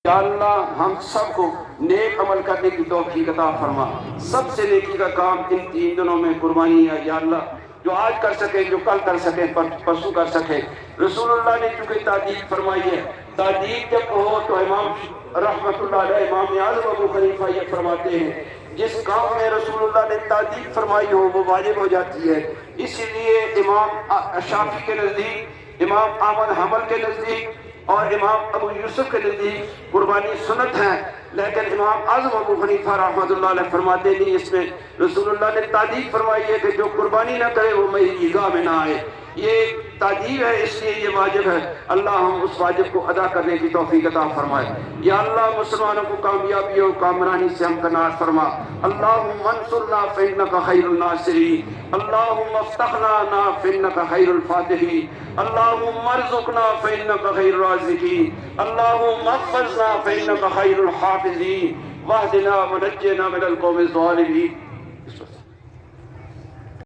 یا اللہ ہم سب کو نیک عمل کرنے کی توفیق عطا فرما. سب سے نیکی کا کام ان 3 دنوں میں قربانی ہے یا اللہ. جو آج کر سکے، جو کل کر سکے، پرسوں کر سکے. رسول اللہ نے چونکہ تعدیل فرمائی ہے، تعدیل جب ہو تو امام رحمت اللہ علیہ، امام اعظم ابو حنیفہ یہ فرماتے ہیں جس کام میں رسول اللہ نے تعدیل فرمائی ہو وہ واجب ہو جاتی ہے. اسی لیے امام شافعی کے نزدیک، امام احمد حنبل کے نزدیک اور امام ابو یوسف کے نزدیک قربانی سنت ہے، لیکن امام اعظم ابو حنیفہ رحمۃ اللہ علیہ فرماتے نہیں، اس میں رسول اللہ نے تعدیل فرمائی ہے کہ جو قربانی نہ کرے وہ میری عیدگاہ میں نہ آئے. یہ تعدیل ہے، اس لیے یہ واجب ہے. اللہ ہم اس واجب کو ادا کرنے کی توفیق عطا فرمائے. یا اللہ مسلمانوں کو کامیابی اور کامرانی سے ہمکنار فرما. اللہم انصرنا فإنک خیر الناصرین. اللہم افتح لنا فإنک خیر الفاتحین. اللہم ارزقنا فإنک خیر الرازقین. اللہم احفظنا فإنک خیر الحافظین. واہدنا ونجنا من القوم الظالمین.